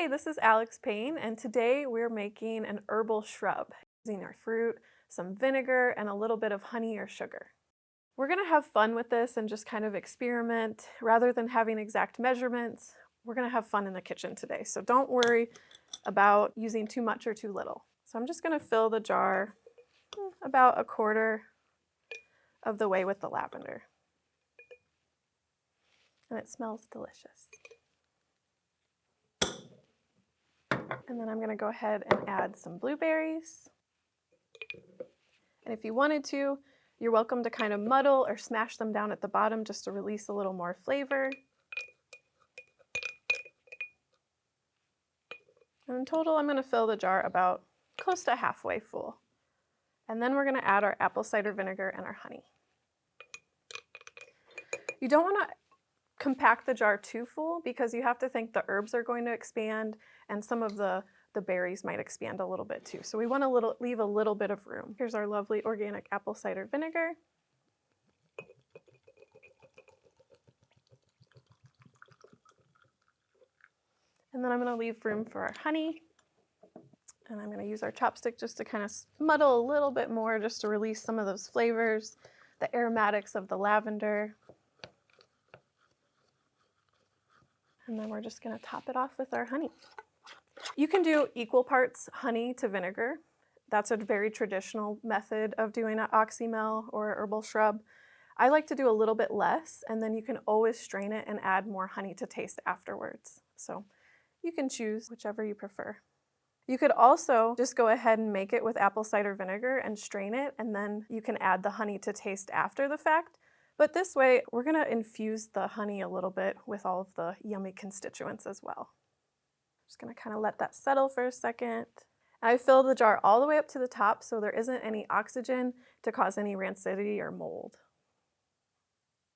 Hey, this is Alex Payne, and today we're making an herbal shrub using our fruit, some vinegar, and a little bit of honey or sugar. We're going to have fun with this and just kind of experiment. Rather than having exact measurements, we're going to have fun in the kitchen today. So don't worry about using too much or too little. So I'm just going to fill the jar about a quarter of the way with the lavender. And it smells delicious. And then I'm going to go ahead and add some blueberries. And if you wanted to, you're welcome to kind of muddle or smash them down at the bottom just to release a little more flavor. And in total, I'm going to fill the jar about close to halfway full. And then we're going to add our apple cider vinegar and our honey. You don't want to compact the jar too full because you have to think the herbs are going to expand and some of the berries might expand a little bit too. So we want to leave a little bit of room. Here's our lovely organic apple cider vinegar. And then I'm going to leave room for our honey. And I'm going to use our chopstick just to kind of muddle a little bit more just to release some of those flavors, the aromatics of the lavender. And then we're just going to top it off with our honey. You can do equal parts honey to vinegar. That's a very traditional method of doing an oxymel or a herbal shrub. I like to do a little bit less, and then you can always strain it and add more honey to taste afterwards. So you can choose whichever you prefer. You could also just go ahead and make it with apple cider vinegar and strain it, and then you can add the honey to taste after the fact. But this way, we're going to infuse the honey a little bit with all of the yummy constituents as well. Just going to kind of let that settle for a second. I fill the jar all the way up to the top so there isn't any oxygen to cause any rancidity or mold.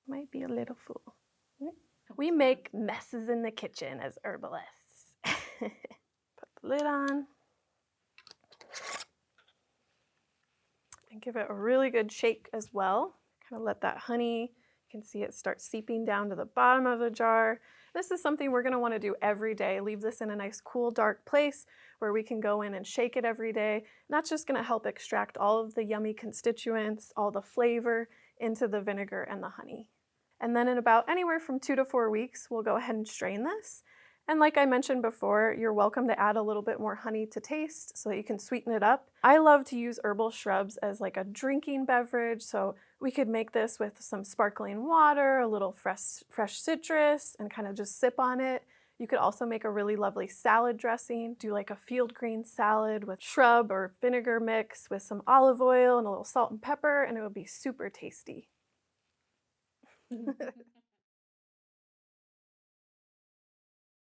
Might be a little full. We make messes in the kitchen as herbalists. Put the lid on. And give it a really good shake as well. Kind of let that honey, you can see it start seeping down to the bottom of the jar. This is something we're going to want to do every day. Leave this in a nice, cool, dark place where we can go in and shake it every day. And that's just going to help extract all of the yummy constituents, all the flavor into the vinegar and the honey. And then in about anywhere from 2 to 4 weeks, we'll go ahead and strain this. And like I mentioned before, you're welcome to add a little bit more honey to taste so that you can sweeten it up. I love to use herbal shrubs as like a drinking beverage, so we could make this with some sparkling water, a little fresh citrus, and kind of just sip on it. You could also make a really lovely salad dressing, do like a field green salad with shrub or vinegar mix with some olive oil and a little salt and pepper, and it would be super tasty.